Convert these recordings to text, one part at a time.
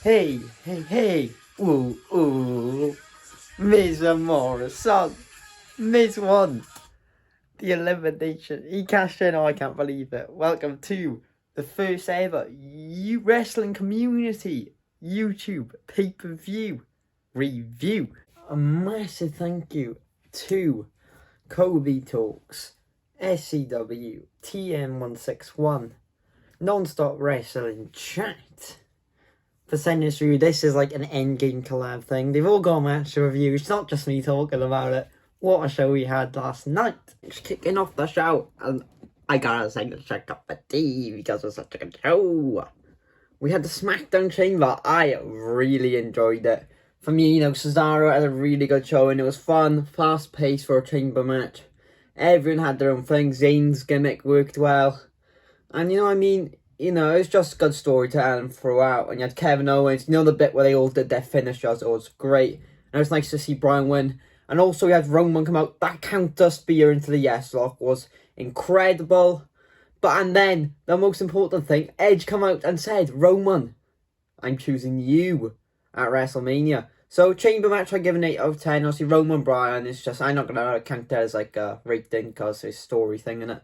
Hey, ooh, Mr. Morrison, Miss One, the Elimination. He cashed in, oh, I can't believe it. Welcome to the first ever wrestling community YouTube pay-per-view review. A massive thank you to Kobe Talks, SCW, TM161, Non-Stop Wrestling Chat, for sending us through. This is like an endgame collab thing. They've all got match review. It's not just me talking about it. What a show we had last night. Just kicking off the show, and I gotta say to check up the tea because it was such a good show. We had the SmackDown Chamber. I really enjoyed it. For me, Cesaro had a really good show and it was fun, fast paced for a chamber match. Everyone had their own thing. Zayn's gimmick worked well. And it's just good storytelling throughout. And you had Kevin Owens, the bit where they all did their finishers. It was great. And it was nice to see Bryan win. And also you had Roman come out. That counter spear into the yes lock was incredible. And then, the most important thing, Edge come out and said, Roman, I'm choosing you at WrestleMania. So, chamber match, I give an 8 out of 10. Obviously, Roman Bryan is just, I'm not going to count that as like a rating because it's story thing, innit?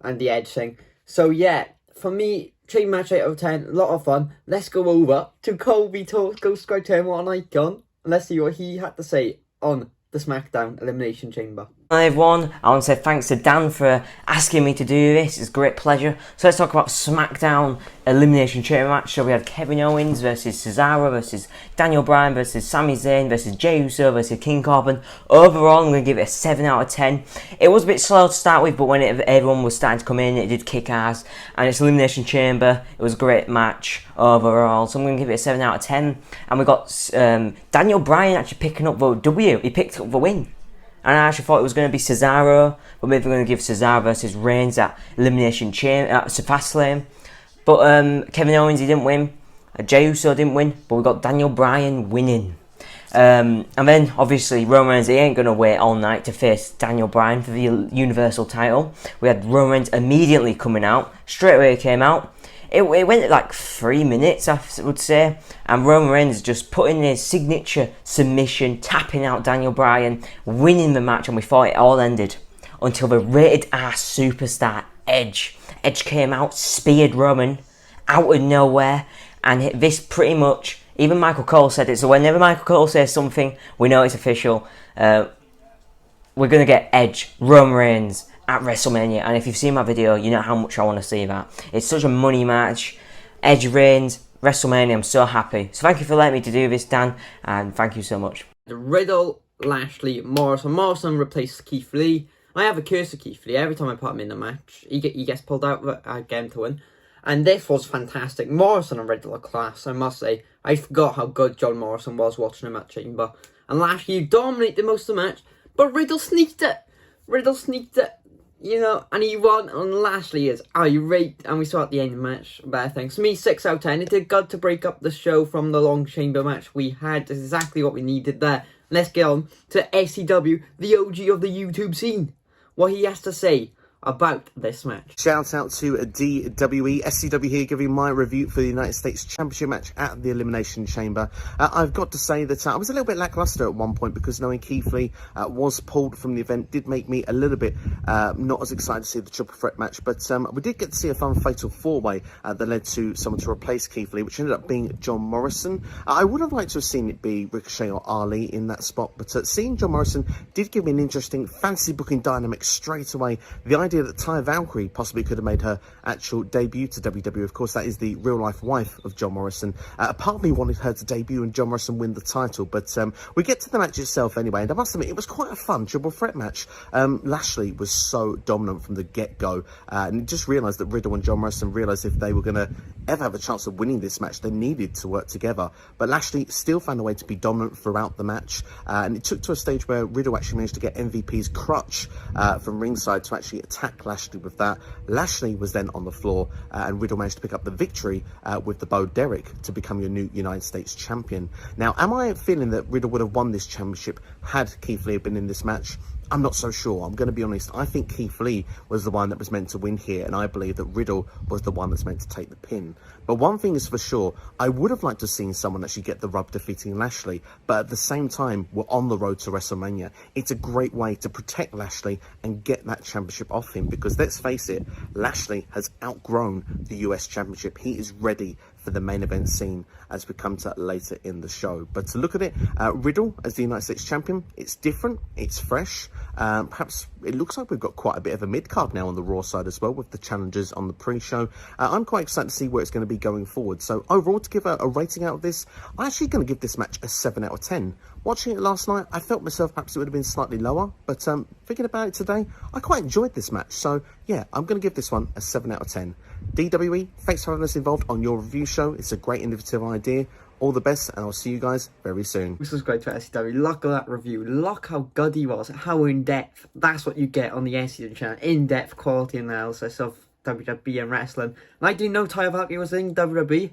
And the Edge thing. So, yeah, for me, chamber match 8 out of 10, a lot of fun. Let's go over to Kobe Talks, go subscribe to him, what an icon. And let's see what he had to say on the SmackDown Elimination Chamber. Hi everyone, I want to say thanks to Dan for asking me to do this. It's a great pleasure. So let's talk about SmackDown Elimination Chamber match. So we had Kevin Owens versus Cesaro versus Daniel Bryan versus Sami Zayn versus Jey Uso versus King Corbin. Overall, I'm going to give it a 7 out of 10. It was a bit slow to start with, but when everyone was starting to come in, it did kick ass. And it's Elimination Chamber. It was a great match overall. So I'm going to give it a 7 out of 10. And we got Daniel Bryan actually picking up the W. He picked up the win. And I actually thought it was going to be Cesaro, but maybe we're going to give Cesaro versus Reigns at Elimination Chamber at Fastlane. But Kevin Owens, he didn't win. Jey Uso didn't win, but we got Daniel Bryan winning. And then, obviously, Roman Reigns, he ain't going to wait all night to face Daniel Bryan for the Universal title. We had Roman Reigns immediately coming out. Straight away he came out. It went like 3 minutes, I would say, and Roman Reigns just putting his signature submission, tapping out Daniel Bryan, winning the match, and we thought it all ended until the rated R superstar Edge came out, speared Roman out of nowhere, and this pretty much, even Michael Cole said it, so whenever Michael Cole says something, we know it's official. We're going to get Edge, Roman Reigns at WrestleMania, and if you've seen my video, you know how much I want to see that. It's such a money match. Edge Reigns, WrestleMania, I'm so happy. So thank you for letting me to do this, Dan, and thank you so much. The Riddle, Lashley, Morrison. Morrison replaced Keith Lee. I have a curse of Keith Lee. Every time I put him in the match, he gets pulled out, but I get him to win. And this was fantastic. Morrison and Riddle are class, I must say. I forgot how good John Morrison was watching him at Chamber. And Lashley dominated most of the match, but Riddle sneaked it. And he won, and Lashley is irate, and we saw at the end of the match better things. For me, 6 out of 10. It did good to break up the show from the long chamber match we had. Exactly what we needed there. Let's get on to SCW, the OG of the YouTube scene. What he has to say about this match. Shout out to DWE, SCW here, giving my review for the United States Championship match at the Elimination Chamber. I've got to say that I was a little bit lackluster at one point because knowing Keith Lee was pulled from the event did make me a little bit not as excited to see the triple threat match, but we did get to see a fun fatal four-way that led to someone to replace Keith Lee, which ended up being John Morrison. I would have liked to have seen it be Ricochet or Ali in that spot, but seeing John Morrison did give me an interesting fantasy booking dynamic straight away. The idea that Ty Valkyrie possibly could have made her actual debut to WWE. Of course, that is the real-life wife of John Morrison. Part of me wanted her to debut and John Morrison win the title, but we get to the match itself anyway, and I must admit, it was quite a fun triple threat match. Lashley was so dominant from the get-go, and just realised that Riddle and John Morrison realised if they were going to ever have a chance of winning this match, they needed to work together. But Lashley still found a way to be dominant throughout the match, and it took to a stage where Riddle actually managed to get MVP's crutch from ringside to actually attack Lashley with that. Lashley was then on the floor, and Riddle managed to pick up the victory with the Bo Derek to become your new United States champion. Now, am I feeling that Riddle would have won this championship had Keith Lee been in this match? I'm not so sure. I'm going to be honest. I think Keith Lee was the one that was meant to win here, and I believe that Riddle was the one that's meant to take the pin. But one thing is for sure, I would have liked to have seen someone actually get the rub defeating Lashley, but at the same time, we're on the road to WrestleMania. It's a great way to protect Lashley and get that championship off him, because let's face it, Lashley has outgrown the US Championship. He is ready for the main event scene as we come to later in the show. But to look at it, Riddle as the United States Champion, it's different, it's fresh. Perhaps it looks like we've got quite a bit of a mid-card now on the Raw side as well, with the challenges on the pre-show. I'm quite excited to see where it's going to be going forward. So overall, to give a rating out of this, I'm actually going to give this match a 7 out of 10. Watching it last night, I felt myself perhaps it would have been slightly lower, but thinking about it today, I quite enjoyed this match. So yeah, I'm going to give this one a 7 out of 10. DWE, thanks for having us involved on your review show. It's a great innovative idea. All the best, and I'll see you guys very soon. This was great for SCW. Look at that review. Look how good he was. How in-depth. That's what you get on the SCW channel. In-depth quality analysis of WWE and wrestling. And I didn't know Taya Valkyrie was in WWE.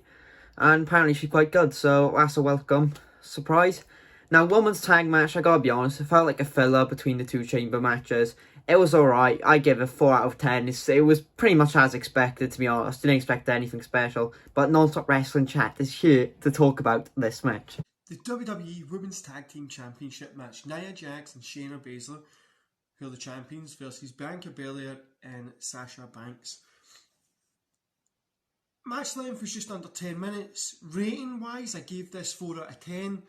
And apparently she's quite good. So that's a welcome surprise. Now, women's tag match, I gotta be honest, it felt like a filler between the two chamber matches. It was alright. I give it a 4 out of 10. It was pretty much as expected, to be honest. Didn't expect anything special. But Non-Stop Wrestling Chat is here to talk about this match. The WWE Women's Tag Team Championship match. Nia Jax and Shayna Baszler, who are the champions, versus Bianca Belair and Sasha Banks. Match length was just under 10 minutes. Rating wise, I gave this 4 out of 10.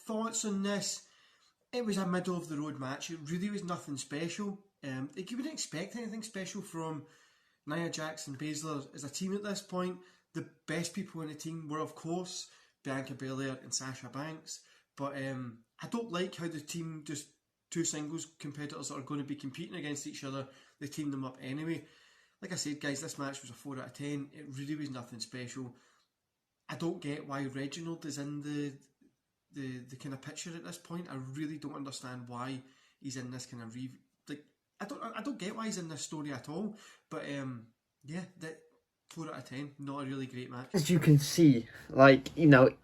Thoughts on this? It was a middle of the road match. It really was nothing special. You wouldn't expect anything special from Nia Jax and Baszler as a team at this point. The best people in the team were, of course, Bianca Belair and Sasha Banks. But I don't like how the team, just two singles competitors that are going to be competing against each other, they team them up anyway. Like I said, guys, this match was a 4 out of 10. It really was nothing special. I don't get why Reginald is in the kind of picture at this point. I really don't understand why he's in this kind of I don't get why he's in this story at all. But yeah, that 4 out of 10, not a really great match. As you can see,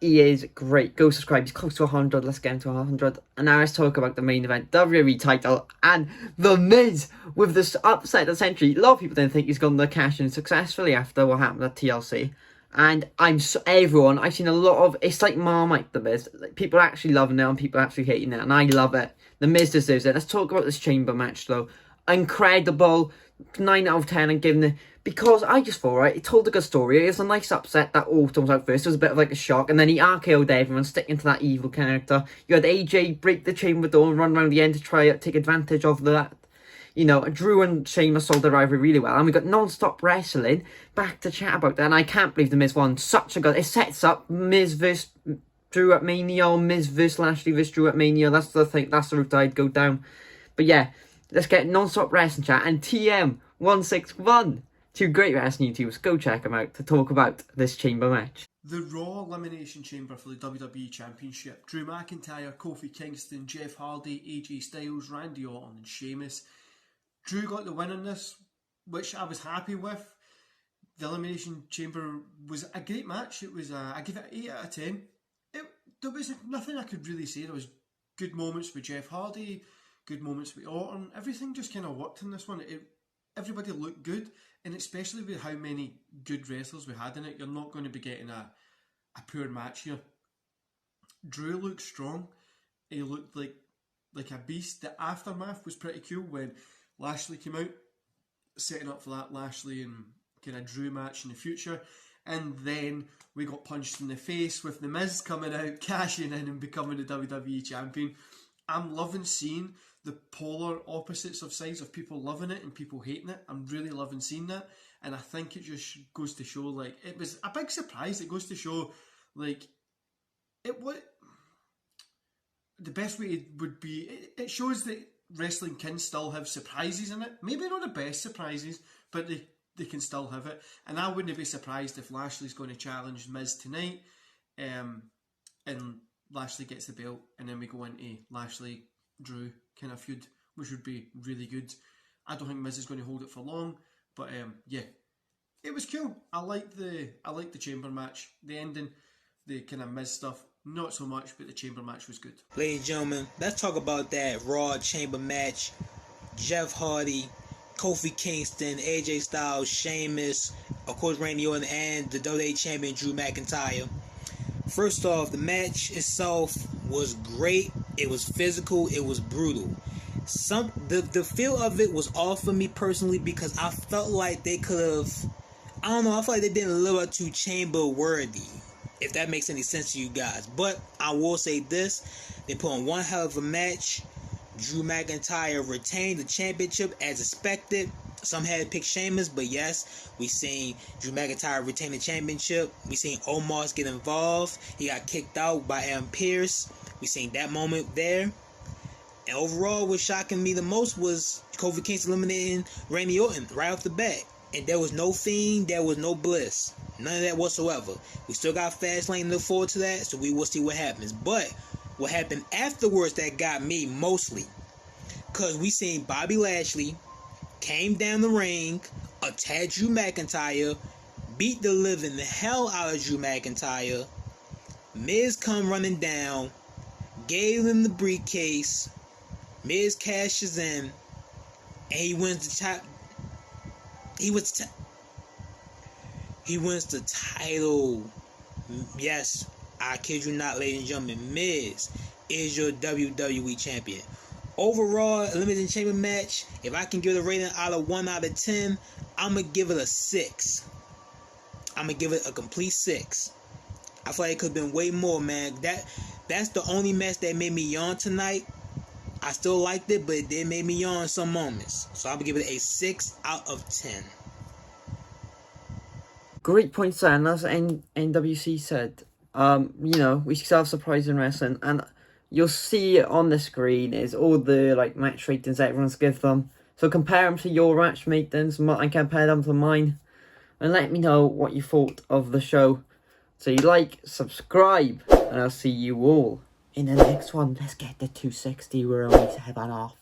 he is great. Go subscribe. He's close to 100. Let's get into 100. And now let's talk about the main event, WWE title, and The Miz with this upset of the century. A lot of people didn't think he's going to cash in successfully after what happened at TLC. And I've seen a lot of, it's like Marmite, The Miz. Like, people are actually loving it and people are actually hating it. And I love it. The Miz deserves it. Let's talk about this chamber match, though. Incredible. 9 out of 10 and giving it, because I just thought, right, it told a good story. It was a nice upset that Orton was out first. It was a bit of like a shock, and then he RKO'd everyone, sticking to that evil character. You had AJ break the chamber door and run around the end to try to take advantage of that. Drew and Sheamus sold their rivalry really well, and we got Non-Stop Wrestling back to chat about that, and I can't believe The Miz won. Such a good, it sets up Miz versus Drew at Mania, or Miz versus Lashley versus Drew at Mania. That's the thing, that's the route I'd go down. But yeah, let's get Non-Stop Wrestling Chat and TM161. Two great wrestling YouTubers. Go check them out to talk about this chamber match. The Raw Elimination Chamber for the WWE Championship. Drew McIntyre, Kofi Kingston, Jeff Hardy, AJ Styles, Randy Orton and Sheamus. Drew got the win in this, which I was happy with. The Elimination Chamber was a great match. It was I give it an 8 out of 10. There was nothing I could really say. There was good moments with Jeff Hardy, good moments with Orton. Everything just kind of worked in this one. Everybody looked good, and especially with how many good wrestlers we had in it, you're not going to be getting a poor match here. Drew looked strong. He looked like a beast. The aftermath was pretty cool when Lashley came out, setting up for that Lashley and kind of Drew match in the future. And then we got punched in the face with The Miz coming out, cashing in and becoming the WWE Champion. I'm loving seeing the polar opposites of sides of people loving it and people hating it. I'm really loving seeing that. And I think it just goes to show, it was a big surprise. It goes to show, the best way would be, it shows that wrestling can still have surprises in it. Maybe not the best surprises, but they can still have it. And I wouldn't be surprised if Lashley's going to challenge Miz tonight, and Lashley gets the belt, and then we go into Lashley Drew kind of feud, which would be really good. I don't think Miz is going to hold it for long, but yeah, it was cool. I like the chamber match, the ending, the kind of Miz stuff. not so much, but the chamber match was good. Ladies and gentlemen, let's talk about that Raw Chamber match. Jeff Hardy, Kofi Kingston, AJ Styles, Sheamus, of course Randy Orton, and the WWE Champion Drew McIntyre. First off, the match itself was great. It was physical. It was brutal. The feel of it was off for me personally because I felt like they could have, I don't know, I feel like they didn't live up to chamber worthy, if that makes any sense to you guys. But I will say this, they put on one hell of a match. Drew McIntyre retained the championship as expected. Some had picked Sheamus, but yes, we seen Drew McIntyre retain the championship. We seen Omos get involved. He got kicked out by Adam Pearce. We seen that moment there. And overall, what shocking me the most was Kofi Kingston eliminating Randy Orton right off the bat. And there was no Fiend, there was no Bliss. None of that whatsoever. We still got Fastlane to look forward to that, so we will see what happens. But what happened afterwards that got me mostly, because we seen Bobby Lashley came down the ring, attacked Drew McIntyre, beat the living hell out of Drew McIntyre. Miz come running down, gave him the briefcase. Miz cashes in, and he wins the top. He wins the title. Yes, I kid you not, ladies and gentlemen. Miz is your WWE champion. Overall, Elimination Chamber match, if I can give it a rating out of 1 out of 10, I'm going to give it a 6. I'm going to give it a complete 6. I feel like it could have been way more, man. That's the only match that made me yawn tonight. I still liked it, but it did make me yawn in some moments. So I'm going to give it a 6 out of 10. Great points there, and as NWC said, you know, we still have surprise in wrestling, and you'll see it on the screen is all the like match ratings that everyone's give them. So compare them to your match ratings and compare them to mine, and let me know what you thought of the show. So you like, subscribe, and I'll see you all in the next one. Let's get the 260. We're only 7 off.